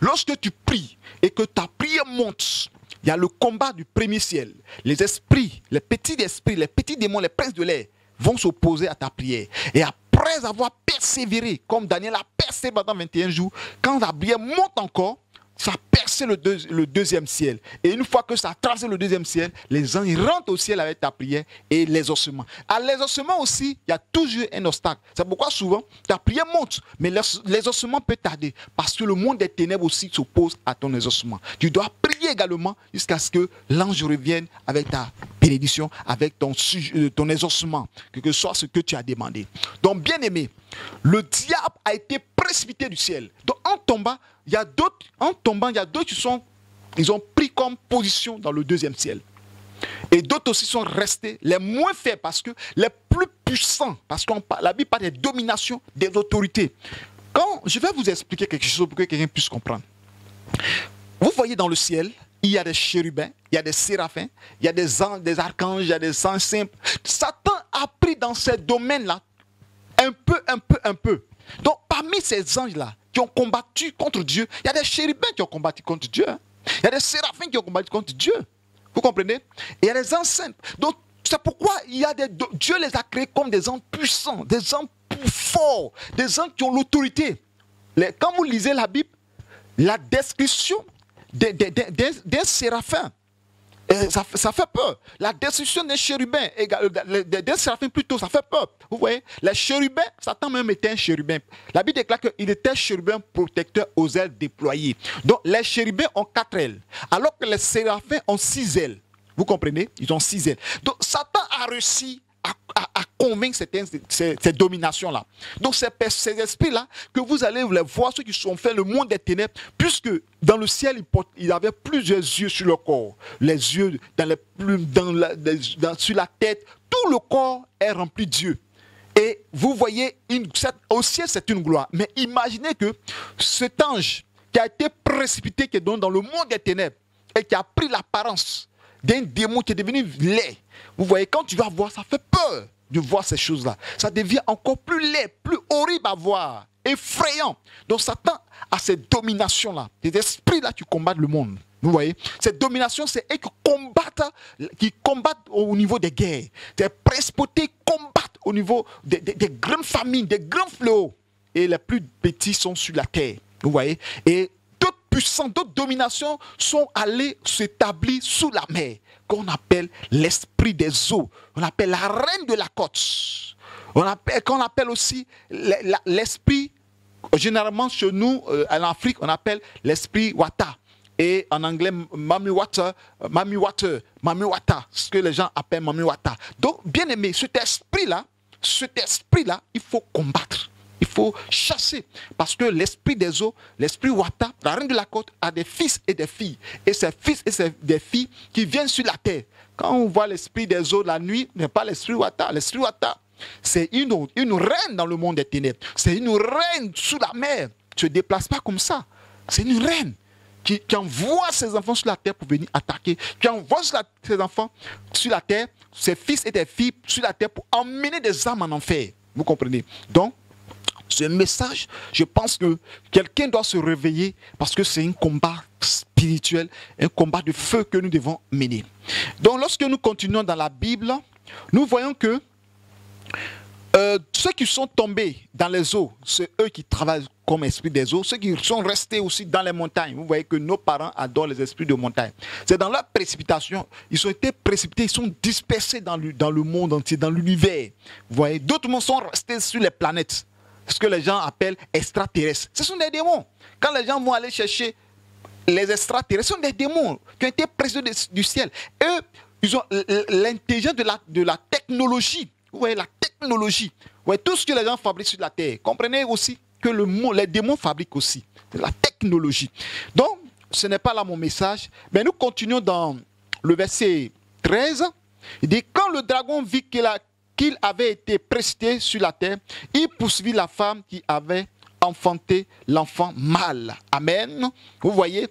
Lorsque tu pries et que ta prière monte, il y a le combat du premier ciel. Les esprits, les petits démons, les princes de l'air vont s'opposer à ta prière. Et après avoir persévéré, comme Daniel a persévéré pendant 21 jours, quand la prière monte encore, ça a percé le deuxième ciel. Et une fois que ça a traversé le deuxième ciel, les anges rentrent au ciel avec ta prière et les ossements. À les ossements aussi, il y a toujours un obstacle. C'est pourquoi souvent, ta prière monte, mais les ossements peuvent tarder. Parce que le monde des ténèbres aussi s'oppose à ton exaucement. Tu dois prier également jusqu'à ce que l'ange revienne avec ta bénédiction, avec ton exaucement, que ce soit ce que tu as demandé. Donc, bien aimé, le diable a été précipité du ciel. Donc, en tombant, il y a d'autres qui ils ont pris comme position dans le deuxième ciel. Et d'autres aussi sont restés les moins faibles parce que les plus puissants, parce que la Bible parle des dominations, des autorités. Quand je vais vous expliquer quelque chose pour que quelqu'un puisse comprendre. Vous voyez dans le ciel, il y a des chérubins, il y a des séraphins, il y a des anges, des archanges, il y a des anges simples. Satan a pris dans ces domaines-là un peu. Donc parmi ces anges-là, qui ont combattu contre Dieu. Il y a des chérubins qui ont combattu contre Dieu. Il y a des séraphins qui ont combattu contre Dieu. Vous comprenez? Et il y a des anges simples. Donc, c'est pourquoi Dieu les a créés comme des anges puissants, des anges forts, des anges qui ont l'autorité. Quand vous lisez la Bible, la description d'un séraphin, ça fait peur. La destruction des chérubins, des séraphins plutôt, ça fait peur. Vous voyez, les chérubins, Satan même était un chérubin. La Bible déclare qu'il était chérubin protecteur aux ailes déployées. Donc les chérubins ont 4 ailes, alors que les séraphins ont 6 ailes. Vous comprenez? Ils ont 6 ailes. Donc Satan a réussi à convaincre ces dominations-là. Donc ces esprits-là, que vous allez les voir, ceux qui sont faits le monde des ténèbres, puisque dans le ciel, il avait plusieurs yeux sur le corps. Les yeux dans les plumes, sur la tête. Tout le corps est rempli de Dieu. Et vous voyez, au ciel, c'est une gloire. Mais imaginez que cet ange qui a été précipité, qui est dans le monde des ténèbres, et qui a pris l'apparence d'un démon qui est devenu laid. Vous voyez, quand tu vas voir, ça fait peur de voir ces choses-là. Ça devient encore plus laid, plus horrible à voir, effrayant. Donc Satan a cette domination-là, ces esprits-là qui combattent le monde. Vous voyez, cette domination, c'est eux qui combattent au niveau des guerres. Ces principautés combattent au niveau des grandes famines, des grands fléaux. Et les plus petits sont sur la terre. Vous voyez, et d'autres dominations sont allées s'établir sous la mer, qu'on appelle l'esprit des eaux, on appelle la reine de la côte, qu'on appelle aussi l'esprit, généralement chez nous, en Afrique, on appelle l'esprit Wata, et en anglais, Mami Wata, ce que les gens appellent Mami Wata. Donc, bien aimé, cet esprit-là, il faut combattre. Il faut chasser. Parce que l'esprit des eaux, l'esprit Wata, la reine de la côte, a des fils et des filles. Et ces fils et des filles qui viennent sur la terre. Quand on voit l'esprit des eaux la nuit, ce n'est pas l'esprit Wata. L'esprit Wata, c'est une reine dans le monde des ténèbres. C'est une reine sous la mer. Tu ne te déplaces pas comme ça. C'est une reine qui envoie ses enfants sur la terre pour venir attaquer. Qui envoie ses enfants sur la terre, ses fils et des filles sur la terre pour emmener des âmes en enfer. Vous comprenez? Donc, ce message, je pense que quelqu'un doit se réveiller parce que c'est un combat spirituel, un combat de feu que nous devons mener. Donc lorsque nous continuons dans la Bible, nous voyons que ceux qui sont tombés dans les eaux, c'est eux qui travaillent comme esprit des eaux. Ceux qui sont restés aussi dans les montagnes, vous voyez que nos parents adorent les esprits de montagne. C'est dans leur précipitation, ils ont été précipités, ils sont dispersés dans le monde entier, dans l'univers. Vous voyez, d'autres sont restés sur les planètes. Ce que les gens appellent extraterrestres. Ce sont des démons. Quand les gens vont aller chercher les extraterrestres, ce sont des démons qui ont été précédés du ciel. Eux, ils ont l'intelligence de la technologie. Vous voyez, la technologie. Vous voyez, tout ce que les gens fabriquent sur la terre. Comprenez aussi que les démons fabriquent aussi. C'est la technologie. Donc, ce n'est pas là mon message. Mais nous continuons dans le verset 13. Il dit, quand le dragon vit qu'il avait été précipité sur la terre, il poursuivit la femme qui avait enfanté l'enfant mâle. Amen. Vous voyez,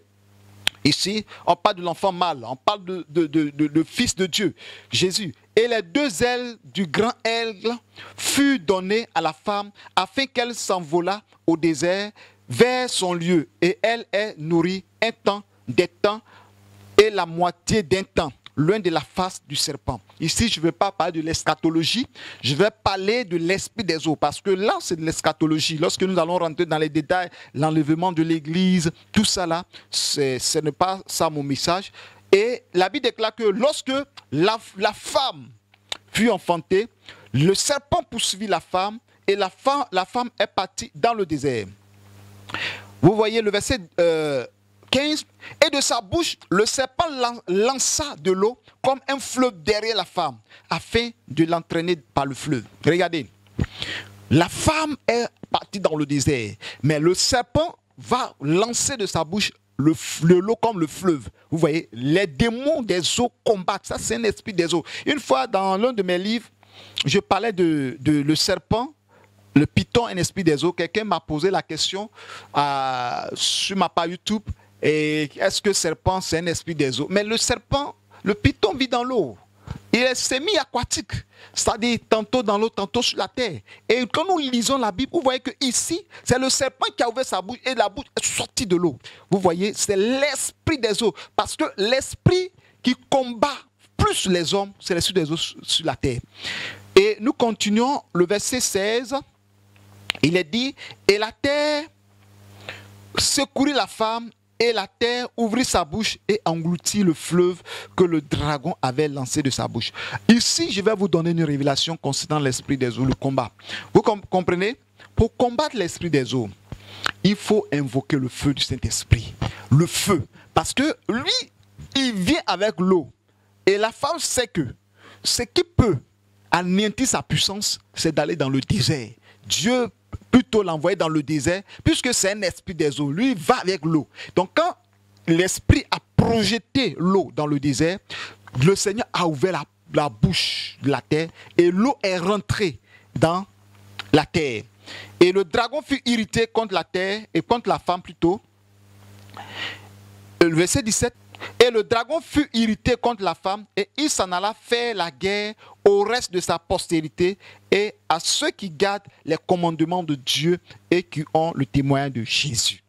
ici, on parle de l'enfant mâle, on parle de fils de Dieu, Jésus. Et les 2 ailes du grand aigle furent données à la femme afin qu'elle s'envolât au désert vers son lieu et elle est nourrie un temps, des temps et la moitié d'un temps, loin de la face du serpent. Ici, je ne vais pas parler de l'eschatologie, je vais parler de l'esprit des eaux, parce que là, c'est de l'eschatologie. Lorsque nous allons rentrer dans les détails, l'enlèvement de l'Église, tout ça là, ce n'est pas ça mon message. Et la Bible déclare que lorsque la femme fut enfantée, le serpent poursuivit la femme, et la femme est partie dans le désert. Vous voyez le verset 15. Et de sa bouche, le serpent lança de l'eau comme un fleuve derrière la femme, afin de l'entraîner par le fleuve. Regardez, la femme est partie dans le désert, mais le serpent va lancer de sa bouche l'eau comme le fleuve. Vous voyez, les démons des eaux combattent. Ça, c'est un esprit des eaux. Une fois, dans l'un de mes livres, je parlais de le serpent, le python, un esprit des eaux. Quelqu'un m'a posé la question sur ma page YouTube. Et est-ce que le serpent, c'est un esprit des eaux? Mais le serpent, le python vit dans l'eau. Il est semi-aquatique. C'est-à-dire tantôt dans l'eau, tantôt sur la terre. Et quand nous lisons la Bible, vous voyez que ici, c'est le serpent qui a ouvert sa bouche et la bouche est sortie de l'eau. Vous voyez, c'est l'esprit des eaux. Parce que l'esprit qui combat plus les hommes, c'est l'esprit des eaux sur la terre. Et nous continuons le verset 16. Il est dit, et la terre secourit la femme, et la terre ouvrit sa bouche et engloutit le fleuve que le dragon avait lancé de sa bouche. Ici, je vais vous donner une révélation concernant l'esprit des eaux, le combat. Vous comprenez? Pour combattre l'esprit des eaux, il faut invoquer le feu du Saint-Esprit. Le feu. Parce que lui, il vient avec l'eau. Et la femme sait que ce qui peut anéantir sa puissance, c'est d'aller dans le désert. Dieu plutôt l'envoyer dans le désert, puisque c'est un esprit des eaux. Lui, il va avec l'eau. Donc, quand l'esprit a projeté l'eau dans le désert, le Seigneur a ouvert la bouche de la terre et l'eau est rentrée dans la terre. Et le dragon fut irrité contre la terre et contre la femme plutôt. Le verset 17. Et le dragon fut irrité contre la femme et il s'en alla faire la guerre au reste de sa postérité et à ceux qui gardent les commandements de Dieu et qui ont le témoin de Jésus.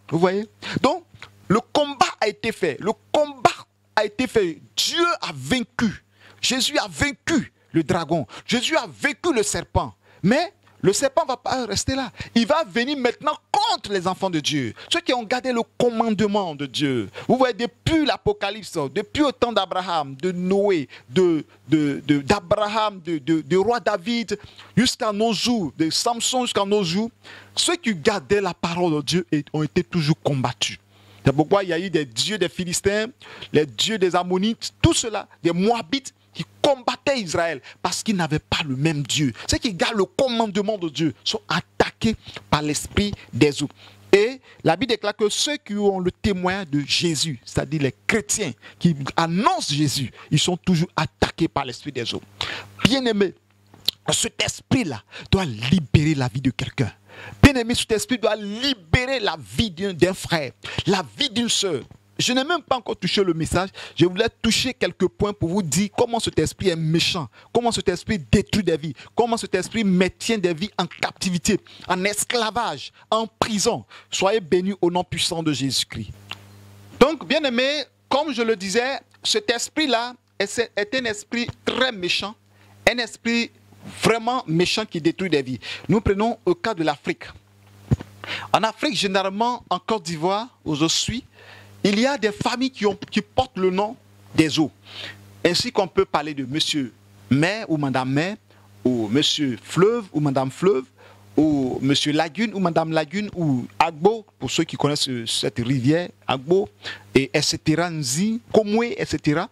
Vous voyez? Donc, le combat a été fait. Le combat a été fait. Dieu a vaincu. Jésus a vaincu le dragon. Jésus a vaincu le serpent. Mais le serpent ne va pas rester là. Il va venir maintenant contre les enfants de Dieu. Ceux qui ont gardé le commandement de Dieu. Vous voyez, depuis l'Apocalypse, depuis au temps d'Abraham, de Noé, d'Abraham, de roi David, jusqu'à nos jours, de Samson jusqu'à nos jours, ceux qui gardaient la parole de Dieu ont été toujours combattus. C'est pourquoi il y a eu des dieux des Philistins, les dieux des Ammonites, tout cela, des Moabites, qui combattaient Israël parce qu'ils n'avaient pas le même Dieu. Ceux qui gardent le commandement de Dieu sont attaqués par l'esprit des eaux. Et la Bible déclare que ceux qui ont le témoin de Jésus, c'est-à-dire les chrétiens qui annoncent Jésus, ils sont toujours attaqués par l'esprit des eaux. Bien-aimé, cet esprit-là doit libérer la vie de quelqu'un. Bien-aimé, cet esprit doit libérer la vie d'un frère, la vie d'une sœur. Je n'ai même pas encore touché le message. Je voulais toucher quelques points pour vous dire comment cet esprit est méchant, comment cet esprit détruit des vies, comment cet esprit maintient des vies en captivité, en esclavage, en prison. Soyez bénis au nom puissant de Jésus-Christ. Donc, bien aimé, comme je le disais, cet esprit-là est un esprit très méchant, un esprit vraiment méchant qui détruit des vies. Nous prenons au cas de l'Afrique. En Afrique, généralement, en Côte d'Ivoire, où je suis, il y a des familles qui portent le nom des eaux. Ainsi qu'on peut parler de monsieur mer ou madame mer, ou monsieur fleuve ou madame fleuve, ou monsieur lagune ou madame lagune, ou Agbo, pour ceux qui connaissent cette rivière, Agbo, et etc., Nzi, Komwe, etc.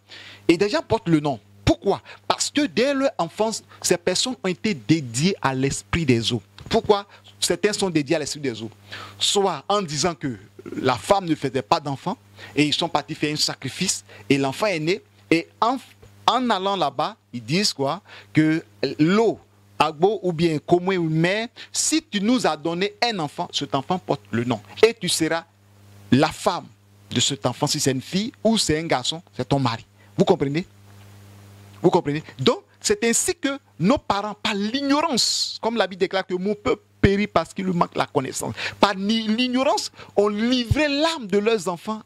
Et des gens portent le nom. Pourquoi? Parce que dès leur enfance, ces personnes ont été dédiées à l'esprit des eaux. Pourquoi? Certains sont dédiés à l'esprit des eaux. Soit en disant que la femme ne faisait pas d'enfant et ils sont partis faire un sacrifice et l'enfant est né. Et en allant là-bas, ils disent quoi? Que l'eau, Agbo ou bien Komwe ou mère, si tu nous as donné un enfant, cet enfant porte le nom. Et tu seras la femme de cet enfant. Si c'est une fille ou c'est un garçon, c'est ton mari. Vous comprenez? Donc, c'est ainsi que nos parents, par l'ignorance, comme la Bible déclare que mon peuple périt parce qu'il lui manque la connaissance. Par l'ignorance, on livrait l'âme de leurs enfants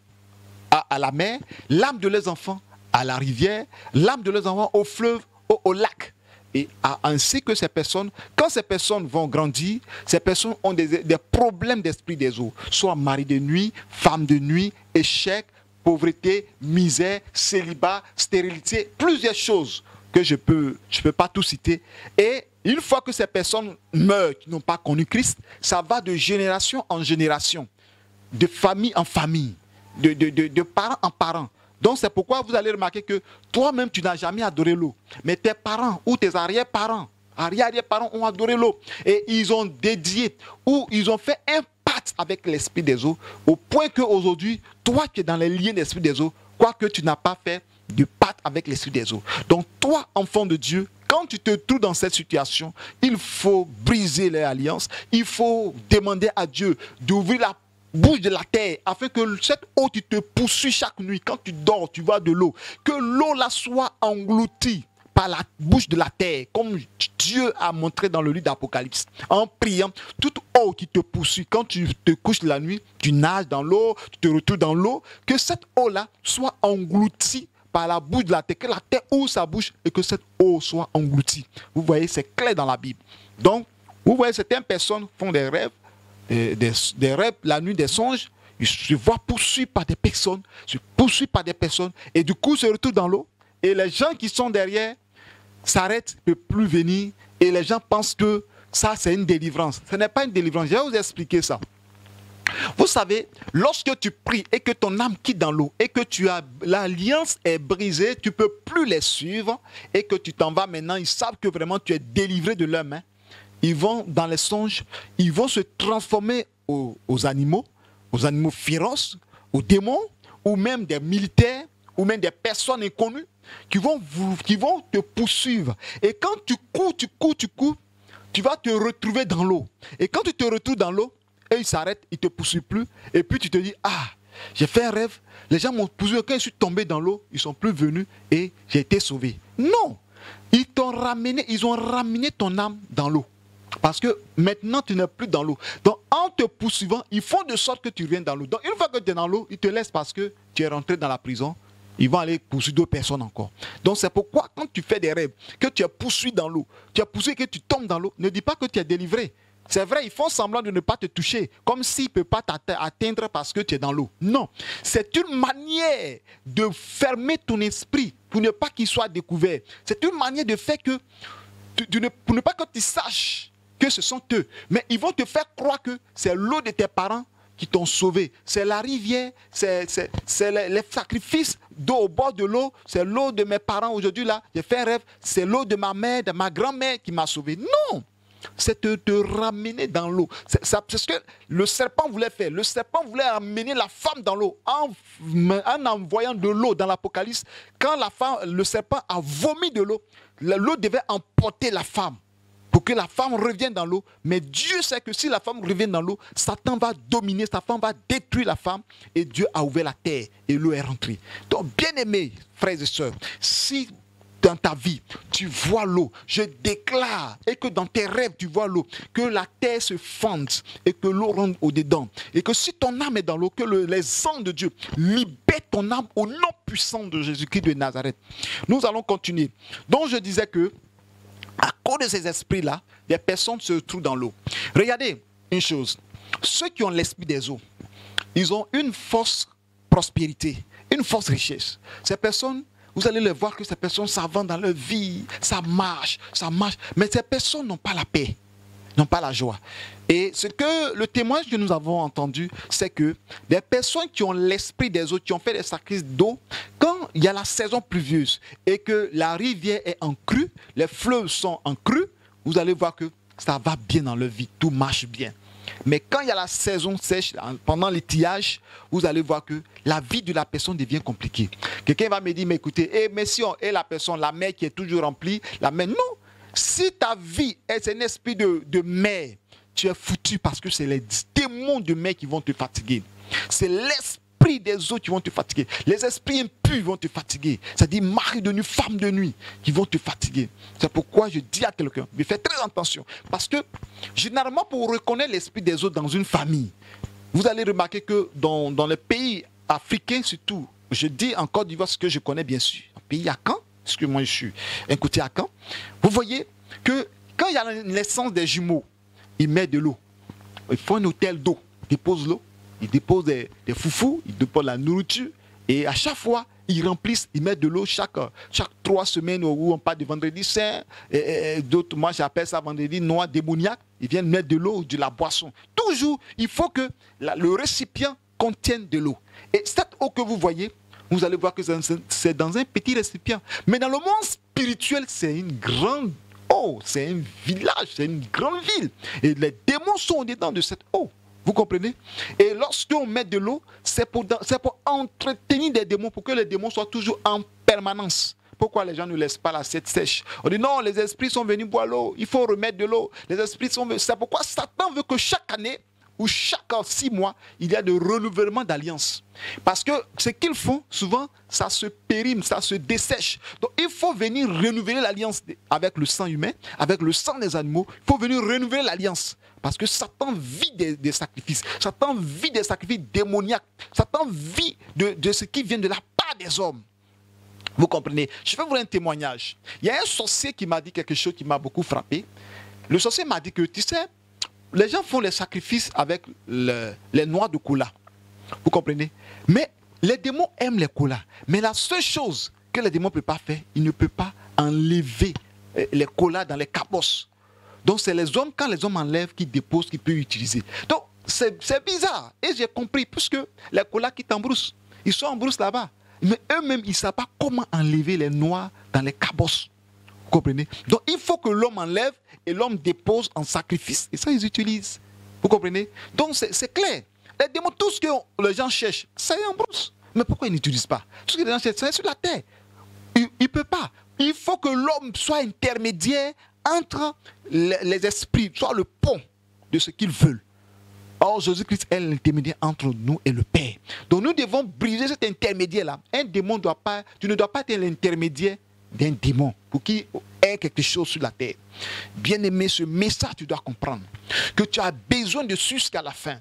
à la mer, l'âme de leurs enfants à la rivière, l'âme de leurs enfants au fleuve, au lac. Et ainsi que ces personnes, quand ces personnes vont grandir, ces personnes ont des problèmes d'esprit des eaux, soit mari de nuit, femme de nuit, échec, pauvreté, misère, célibat, stérilité, plusieurs choses que je peux pas tout citer. Et une fois que ces personnes meurent, qui n'ont pas connu Christ, ça va de génération en génération, de famille en famille, de parents en parents. Donc c'est pourquoi vous allez remarquer que toi-même tu n'as jamais adoré l'eau, mais tes parents ou tes arrière-parents ont adoré l'eau. Et ils ont dédié ou ils ont fait un pacte avec l'esprit des eaux, au point qu'aujourd'hui, toi qui es dans les liens d'esprit des eaux, quoique tu n'as pas fait de pacte avec l'esprit des eaux. Donc toi, enfant de Dieu, quand tu te trouves dans cette situation, il faut briser les alliances, il faut demander à Dieu d'ouvrir la bouche de la terre, afin que cette eau qui te poursuit chaque nuit, quand tu dors, tu vois de l'eau, que l'eau là soit engloutie par la bouche de la terre, comme Dieu a montré dans le livre d'Apocalypse, en priant, toute eau qui te poursuit, quand tu te couches la nuit, tu nages dans l'eau, tu te retrouves dans l'eau, que cette eau là soit engloutie par la bouche de la terre, que la terre ouvre sa bouche et que cette eau soit engloutie. Vous voyez, c'est clair dans la Bible. Donc, vous voyez, certaines personnes font des rêves, des rêves, la nuit, des songes, ils se voient poursuivis par des personnes, et du coup, ils se retrouvent dans l'eau, et les gens qui sont derrière s'arrêtent, ne peuvent plus venir, et les gens pensent que ça, c'est une délivrance. Ce n'est pas une délivrance, je vais vous expliquer ça. Vous savez, lorsque tu pries et que ton âme quitte dans l'eau, et que l'alliance est brisée, tu ne peux plus les suivre, et que tu t'en vas maintenant, ils savent que vraiment tu es délivré de leurs mains. Ils vont dans les songes, ils vont se transformer aux animaux féroces, aux démons, ou même des militaires, ou même des personnes inconnues qui vont te poursuivre. Et quand tu cours, tu vas te retrouver dans l'eau. Et quand tu te retrouves dans l'eau, et ils s'arrêtent, ils ne te poursuivent plus. Et puis tu te dis, ah, j'ai fait un rêve, les gens m'ont poursuivi, quand je suis tombé dans l'eau, ils ne sont plus venus et j'ai été sauvé. Non, ils ont ramené ton âme dans l'eau. Parce que maintenant, tu n'es plus dans l'eau. Donc, en te poursuivant, ils font de sorte que tu reviennes dans l'eau. Donc, une fois que tu es dans l'eau, ils te laissent parce que tu es rentré dans la prison. Ils vont aller poursuivre d'autres personnes encore. Donc, c'est pourquoi, quand tu fais des rêves, que tu es poursuivi dans l'eau, tu es poursuivi et que tu tombes dans l'eau, ne dis pas que tu es délivré. C'est vrai, ils font semblant de ne pas te toucher, comme s'ils ne peuvent pas t'atteindre parce que tu es dans l'eau. Non, c'est une manière de fermer ton esprit pour ne pas qu'il soit découvert. C'est une manière de faire que, pour ne pas que tu saches que ce sont eux. Mais ils vont te faire croire que c'est l'eau de tes parents qui t'ont sauvé. C'est la rivière, c'est les sacrifices d'eau au bord de l'eau. C'est l'eau de mes parents aujourd'hui là. J'ai fait un rêve. C'est l'eau de ma mère, de ma grand-mère qui m'a sauvé. Non! C'est te ramener dans l'eau. C'est ce que le serpent voulait faire. Le serpent voulait amener la femme dans l'eau en envoyant de l'eau dans l'Apocalypse. Quand le serpent a vomi de l'eau, l'eau devait emporter la femme pour que la femme revienne dans l'eau. Mais Dieu sait que si la femme revient dans l'eau, Satan va dominer, sa femme va détruire la femme. Et Dieu a ouvert la terre et l'eau est rentrée. Donc, bien-aimés, frères et sœurs, si dans ta vie, tu vois l'eau, je déclare, et que dans tes rêves, tu vois l'eau, que la terre se fende et que l'eau rentre au-dedans. Et que si ton âme est dans l'eau, que les anges de Dieu libèrent ton âme au nom puissant de Jésus-Christ de Nazareth. Nous allons continuer. Donc, je disais que, à cause de ces esprits-là, des personnes se trouvent dans l'eau. Regardez une chose. Ceux qui ont l'esprit des eaux, ils ont une force prospérité, une force richesse. Ces personnes, vous allez les voir que ces personnes s'avancent dans leur vie, ça marche. Mais ces personnes n'ont pas la paix, n'ont pas la joie. Et ce que le témoignage que nous avons entendu, c'est que des personnes qui ont l'esprit des eaux, qui ont fait des sacrifices d'eau, quand il y a la saison pluvieuse et que la rivière est en crue, les fleuves sont en crue, vous allez voir que ça va bien dans leur vie, tout marche bien. Mais quand il y a la saison sèche, pendant l'étiage, vous allez voir que la vie de la personne devient compliquée. Quelqu'un va me dire, mais écoutez, mais si on est la personne, la mer qui est toujours remplie, la mer, non. Si ta vie est un esprit de mer, tu es foutu parce que c'est les démons de mer qui vont te fatiguer. C'est l'esprit esprits des autres qui vont te fatiguer. Les esprits impurs vont te fatiguer. C'est-à-dire mari de nuit, femme de nuit, qui vont te fatiguer. C'est pourquoi je dis à quelqu'un, mais fais très attention. Parce que, généralement, pour reconnaître l'esprit des autres dans une famille, vous allez remarquer que dans les pays africains surtout, je dis en Côte d'Ivoire ce que je connais bien sûr, un pays à Caen, parce que moi je suis un côté à Caen, vous voyez que quand il y a la naissance des jumeaux, ils mettent de l'eau. Ils font un hôtel d'eau, ils déposent l'eau, ils déposent des foufous, ils déposent la nourriture, et à chaque fois, ils remplissent, ils mettent de l'eau chaque 3 semaines où on parle de vendredi saint, et d'autres, moi j'appelle ça vendredi noir démoniaque, ils viennent mettre de l'eau, de la boisson. Toujours, il faut que le récipient contienne de l'eau. Et cette eau que vous voyez, vous allez voir que c'est dans un petit récipient. Mais dans le monde spirituel, c'est une grande eau, c'est un village, c'est une grande ville. Et les démons sont au-dedans de cette eau. Vous comprenez? Et lorsqu'on met de l'eau, c'est pour entretenir des démons, pour que les démons soient toujours en permanence. Pourquoi les gens ne laissent pas l'assiette sèche? On dit non, les esprits sont venus boire l'eau, il faut remettre de l'eau. Les esprits sont venus. C'est pourquoi Satan veut que chaque année, ou chaque 6 mois, il y a de renouvellement d'alliance. Parce que ce qu'ils font, souvent, ça se périme, ça se dessèche. Donc il faut venir renouveler l'alliance avec le sang humain, avec le sang des animaux. Il faut venir renouveler l'alliance. Parce que Satan vit des sacrifices. Satan vit des sacrifices démoniaques. Satan vit de ce qui vient de la part des hommes. Vous comprenez? Je vais vous donner un témoignage. Il y a un sorcier qui m'a dit quelque chose qui m'a beaucoup frappé. Le sorcier m'a dit que, tu sais, les gens font les sacrifices avec les noix de cola. Vous comprenez? Mais les démons aiment les colas. Mais la seule chose que les démons ne peuvent pas faire, ils ne peuvent pas enlever les colas dans les cabosses. Donc c'est les hommes, quand les hommes enlèvent, qui déposent, qui peuvent utiliser. Donc c'est bizarre. Et j'ai compris, puisque les colas qui t'embroussent, ils sont en brousse là-bas. Mais eux-mêmes, ils ne savent pas comment enlever les noix dans les cabosses. Vous comprenez? Donc il faut que l'homme enlève et l'homme dépose en sacrifice. Et ça, ils utilisent. Vous comprenez? Donc c'est clair. Les démons, tout ce que les gens cherchent, ça est en brousse. Mais pourquoi ils n'utilisent pas? Tout ce que les gens cherchent, ça est sur la terre. Il ne peut pas. Il faut que l'homme soit intermédiaire entre les esprits, soit le pont de ce qu'ils veulent. Or, Jésus-Christ est l'intermédiaire entre nous et le Père. Donc nous devons briser cet intermédiaire-là. Un démon tu ne dois pas être l'intermédiaire d'un démon pour qu'il ait quelque chose sur la terre. Bien-aimé, ce message, tu dois comprendre que tu as besoin de suivre jusqu'à la fin.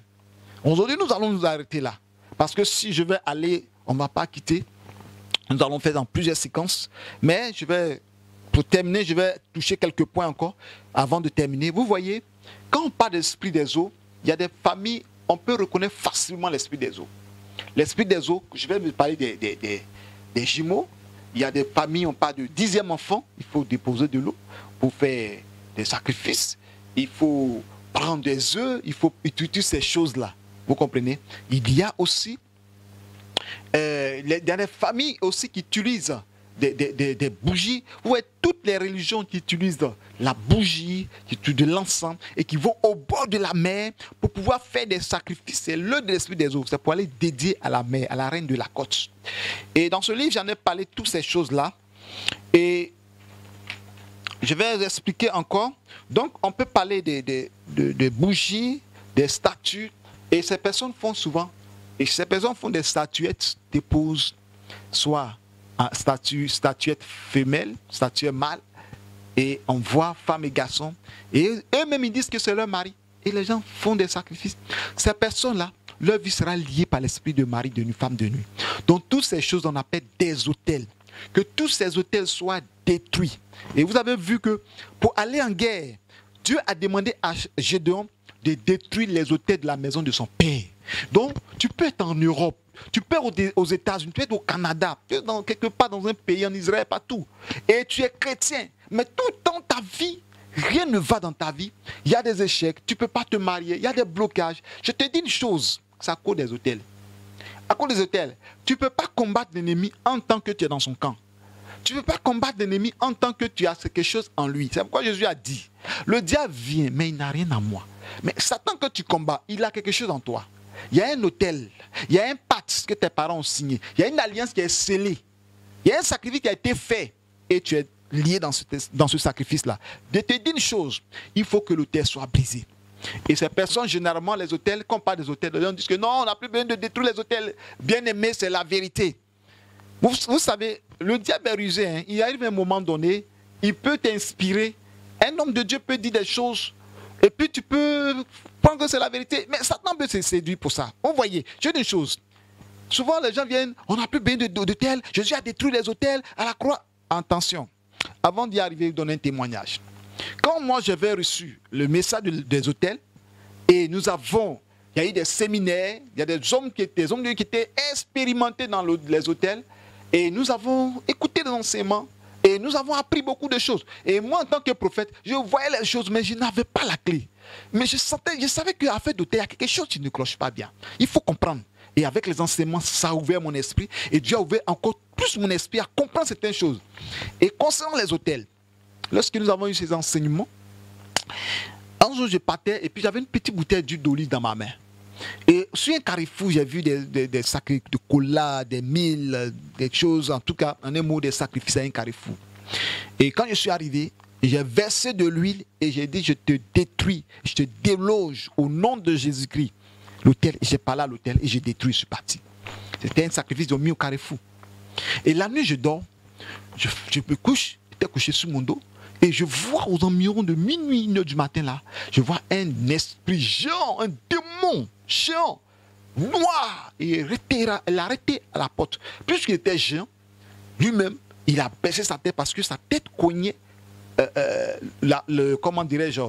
Aujourd'hui, nous allons nous arrêter là. Parce que si je vais aller, on ne va pas quitter. Nous allons faire dans plusieurs séquences. Mais pour terminer, je vais toucher quelques points encore avant de terminer. Vous voyez, quand on parle de l'esprit des eaux, il y a des familles, on peut reconnaître facilement l'esprit des eaux. L'esprit des eaux, je vais vous parler des jumeaux. Il y a des familles, on parle de 10e enfant, il faut déposer de l'eau pour faire des sacrifices. Il faut prendre des œufs, il faut utiliser ces choses-là. Vous comprenez? Il y a aussi des familles aussi qui utilisent des bougies. Vous voyez, toutes les religions qui utilisent la bougie, qui utilisent de l'encens et qui vont au bord de la mer pour pouvoir faire des sacrifices. C'est l'œuvre de l'esprit des eaux. C'est pour aller dédier à la mer, à la reine de la côte. Et dans ce livre, j'en ai parlé de toutes ces choses-là. Et je vais vous expliquer encore. Donc, on peut parler de bougies, des statues. Et ces personnes font souvent, et ces personnes font des statuettes, déposent soit statuettes femelles, statuettes mâles, et on voit femmes et garçons, et eux-mêmes ils disent que c'est leur mari, et les gens font des sacrifices. Ces personnes-là, leur vie sera liée par l'esprit de mari, de nuit, femme de nuit. Donc toutes ces choses, on appelle des autels. Que tous ces autels soient détruits. Et vous avez vu que pour aller en guerre, Dieu a demandé à Gédéon de détruire les autels de la maison de son père. Donc, tu peux être en Europe, tu peux être aux États-Unis, tu peux être au Canada, tu peux être quelque part dans un pays, en Israël, partout. Et tu es chrétien, mais tout dans ta vie, rien ne va dans ta vie. Il y a des échecs, tu ne peux pas te marier, il y a des blocages. Je te dis une chose, c'est à cause des autels. À cause des autels, tu ne peux pas combattre l'ennemi en tant que tu es dans son camp. Tu ne peux pas combattre l'ennemi en tant que tu as quelque chose en lui. C'est pourquoi Jésus a dit, le diable vient, mais il n'a rien en moi. Mais Satan que tu combats, il a quelque chose en toi. Il y a un autel, il y a un pacte que tes parents ont signé, il y a une alliance qui est scellée, il y a un sacrifice qui a été fait et tu es lié dans ce sacrifice-là. Je te dis une chose, il faut que l'autel soit brisé. Et ces personnes, généralement, les hôtels, quand on parle des hôtels, les gens disent que non, on n'a plus besoin de détruire les hôtels. Bien aimé, c'est la vérité. Vous savez, le diable est rusé. Hein. Il arrive à un moment donné, il peut t'inspirer. Un homme de Dieu peut dire des choses. Et puis tu peux prendre que c'est la vérité. Mais Satan peut se séduire pour ça. Vous voyez, je dis une chose. Souvent, les gens viennent, on n'a plus besoin d'hôtels. Jésus a détruit les hôtels à la croix. Attention, avant d'y arriver, donner un témoignage. Quand moi, j'avais reçu le message des hôtels, et il y a eu des séminaires, il y a des hommes qui étaient expérimentés dans les hôtels, et nous avons écouté les enseignements, et nous avons appris beaucoup de choses. Et moi, en tant que prophète, je voyais les choses, mais je n'avais pas la clé. Mais je savais qu'à faire d'hôtel, il y a quelque chose qui ne cloche pas bien. Il faut comprendre. Et avec les enseignements, ça a ouvert mon esprit. Et Dieu a ouvert encore plus mon esprit à comprendre certaines choses. Et concernant les hôtels, lorsque nous avons eu ces enseignements, un jour je partais et puis j'avais une petite bouteille d'huile d'olive dans ma main. Et sur un carrefour, j'ai vu des sacrifices de cola, des mille, des choses, en tout cas, en un mot, des sacrifices à un carrefour. Et quand je suis arrivé, j'ai versé de l'huile et j'ai dit, je te détruis, je te déloge au nom de Jésus-Christ. L'hôtel, j'ai parlé à l'hôtel et j'ai détruit, je suis parti. C'était un sacrifice qu'ils ont mis au carrefour. Et la nuit, je dors, je me couche, j'étais couché sur mon dos, et je vois aux environs de minuit, 1h du matin, là, je vois un esprit géant, un démon géant, noir, et il a arrêté à la porte. Puisqu'il était géant, lui-même, il a baissé sa tête parce que sa tête cognait, comment dirais-je,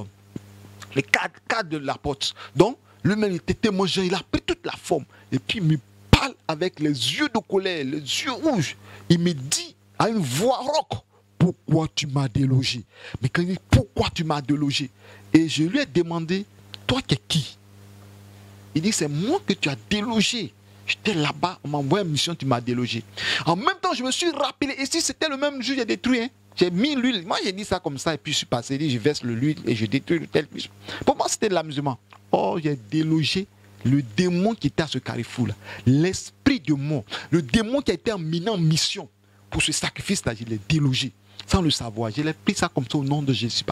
les cadres de la porte. Donc, lui-même, il était tellement géant, il a pris toute la forme. Et puis, il me parle avec les yeux de colère, les yeux rouges. Il me dit à une voix rauque, pourquoi tu m'as délogé? Mais quand il dit, pourquoi tu m'as délogé? Et je lui ai demandé, toi, t'es qui? Il dit, c'est moi que tu as délogé. J'étais là-bas, on m'a envoyé une mission, tu m'as délogé. En même temps, je me suis rappelé, et si c'était le même jour, j'ai détruit, hein. J'ai mis l'huile. Moi, j'ai dit ça comme ça, et puis je suis passé, je verse l'huile et je détruis le tel. Pour moi, c'était de l'amusement. Oh, j'ai délogé le démon qui était à ce carrefour-là. L'esprit de mort. Le démon qui a été emmené en mission pour ce sacrifice-là, je l'ai délogé. Sans le savoir. Je l'ai pris ça comme ça au nom de Jésus.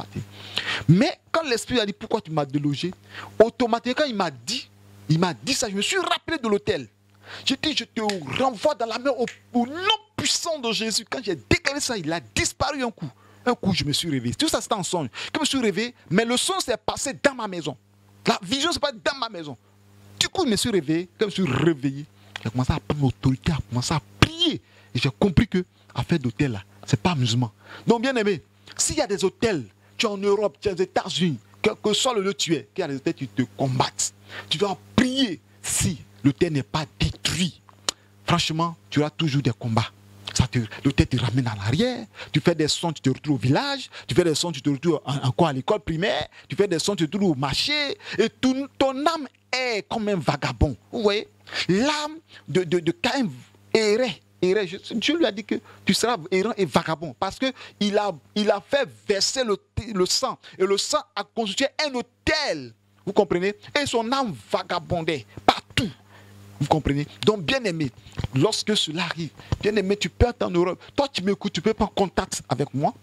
Mais quand l'esprit a dit pourquoi tu m'as délogé, automatiquement, il m'a dit ça. Je me suis rappelé de l'hôtel. J'ai dit, je te renvoie dans la mer au nom puissant de Jésus. Quand j'ai déclaré ça, il a disparu un coup. Un coup, je me suis réveillé. Tout ça, c'était un songe. Quand je me suis réveillé, mais le son s'est passé dans ma maison. La vision s'est passée dans ma maison. Du coup, je me suis réveillé. Quand je me suis réveillé, j'ai commencé à prendre l'autorité, à commencer à prier. Et j'ai compris que affaire d'hôtel, là, ce n'est pas amusement. Donc, bien aimé, s'il y a des hôtels, tu es en Europe, tu es aux États-Unis, quel que soit le lieu où tu es, qu'il y a des hôtels qui te combattent, tu dois prier si l'hôtel n'est pas détruit. Franchement, tu auras toujours des combats. L'hôtel te ramène en arrière, tu fais des sons, tu te retrouves au village, tu fais des sons, tu te retrouves encore à l'école primaire, tu fais des sons, tu te retrouves au marché, et ton âme est comme un vagabond. Vous voyez, l'âme de Caïn errait. Dieu lui a dit que tu seras errant et vagabond parce qu'il a fait verser le sang, et le sang a constitué un autel. Vous comprenez? Et son âme vagabondait partout. Vous comprenez? Donc, bien aimé, lorsque cela arrive, bien aimé, tu peux être en Europe. Toi, tu m'écoutes, tu peux prendre contact avec moi,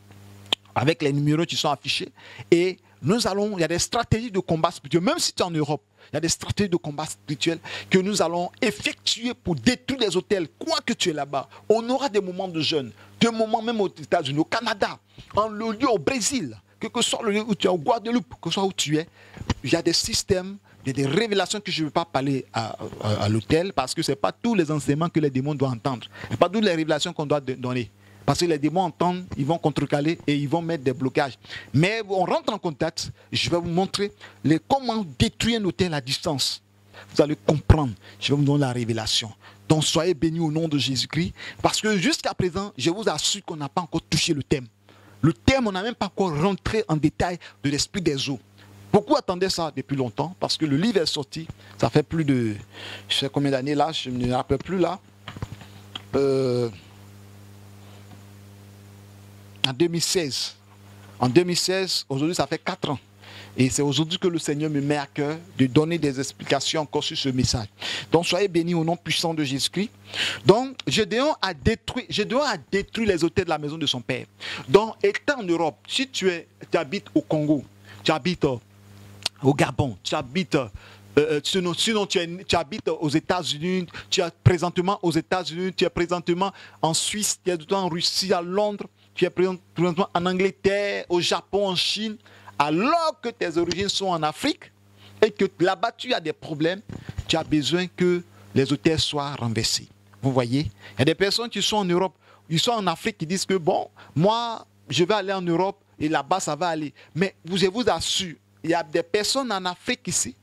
avec les numéros qui sont affichés. Et il y a des stratégies de combat spirituel. Même si tu es en Europe, il y a des stratégies de combat spirituel que nous allons effectuer pour détruire les hôtels. Quoi que tu es là-bas, on aura des moments de jeûne, des moments même aux États-Unis, au Canada, le lieu au Brésil, que soit le lieu où tu es, au Guadeloupe, que soit où tu es. Il y a des systèmes. Il y a des révélations que je ne veux pas parler à l'hôtel parce que ce n'est pas tous les enseignements que les démons doivent entendre. Ce n'est pas toutes les révélations qu'on doit donner. Parce que les démons entendent, ils vont contrecaler et ils vont mettre des blocages. Mais on rentre en contact, je vais vous montrer comment détruire un hôtel à distance. Vous allez comprendre, je vais vous donner la révélation. Donc soyez bénis au nom de Jésus-Christ. Parce que jusqu'à présent, je vous assure qu'on n'a pas encore touché le thème. Le thème, on n'a même pas encore rentré en détail de l'esprit des eaux. Beaucoup attendaient ça depuis longtemps parce que le livre est sorti. Ça fait plus de... Je sais combien d'années là, je ne me rappelle plus là. En 2016. En 2016, aujourd'hui ça fait 4 ans. Et c'est aujourd'hui que le Seigneur me met à cœur de donner des explications encore sur ce message. Donc soyez bénis au nom puissant de Jésus-Christ. Donc Gédéon a détruit les hôtels de la maison de son père. Donc étant en Europe, si tu habites au Congo, tu habites au Gabon, tu habites, sinon tu habites aux États-Unis, tu es présentement aux États-Unis, tu es présentement en Suisse, tu es en Russie, à Londres, tu es présentement en Angleterre, au Japon, en Chine, alors que tes origines sont en Afrique et que là-bas tu as des problèmes, tu as besoin que les hôtels soient renversés. Vous voyez, il y a des personnes qui sont en Europe, ils sont en Afrique, qui disent que bon, moi, je vais aller en Europe et là-bas, ça va aller. Mais je vous assure, il y a des personnes en Afrique ici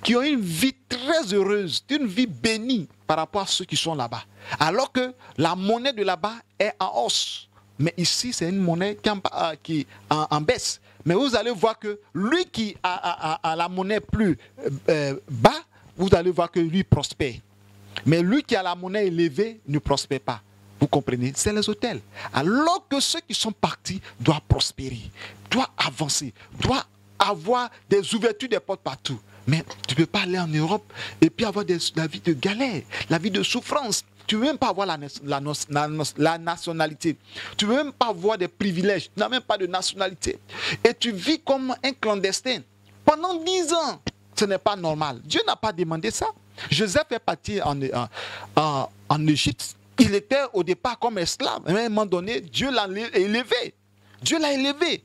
qui ont une vie très heureuse, une vie bénie par rapport à ceux qui sont là-bas. Alors que la monnaie de là-bas est en hausse. Mais ici, c'est une monnaie qui est en baisse. Mais vous allez voir que lui qui a la monnaie plus bas, vous allez voir que lui prospère. Mais lui qui a la monnaie élevée ne prospère pas. Vous comprenez? C'est les hôtels. Alors que ceux qui sont partis doivent prospérer, doivent avancer, doivent avoir des ouvertures des portes partout. Mais tu ne peux pas aller en Europe et puis avoir la vie de galère, la vie de souffrance. Tu ne veux même pas avoir la nationalité. Tu ne veux même pas avoir des privilèges. Tu n'as même pas de nationalité. Et tu vis comme un clandestin. Pendant 10 ans, ce n'est pas normal. Dieu n'a pas demandé ça. Joseph est parti en Égypte. Il était au départ comme esclave. À un moment donné, Dieu l'a élevé. Dieu l'a élevé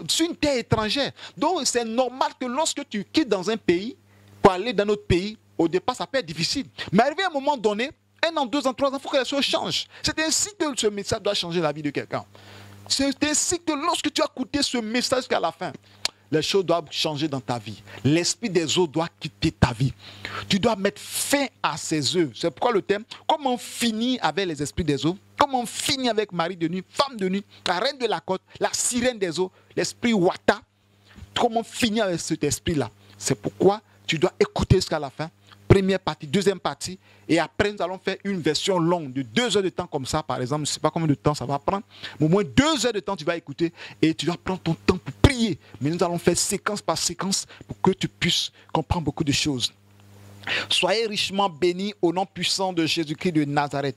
sur une terre étrangère. Donc c'est normal que lorsque tu quittes dans un pays pour aller dans notre pays, au départ ça peut être difficile. Mais arrivé à un moment donné, 1 an, 2 ans, 3 ans, il faut que les choses changent. C'est ainsi que ce message doit changer la vie de quelqu'un. C'est ainsi que lorsque tu as écouté ce message jusqu'à la fin, les choses doivent changer dans ta vie. L'esprit des eaux doit quitter ta vie. Tu dois mettre fin à ses œuvres. C'est pourquoi le thème, comment finir avec les esprits des eaux, comment finir avec Marie de nuit, femme de nuit, la reine de la côte, la sirène des eaux, l'esprit Wata. Comment finir avec cet esprit-là. C'est pourquoi tu dois écouter jusqu'à la fin. Première partie, deuxième partie, et après nous allons faire une version longue de 2 heures de temps comme ça, par exemple. Je ne sais pas combien de temps ça va prendre, mais au moins 2 heures de temps tu vas écouter et tu vas prendre ton temps pour prier. Mais nous allons faire séquence par séquence pour que tu puisses comprendre beaucoup de choses. Soyez richement bénis au nom puissant de Jésus-Christ de Nazareth.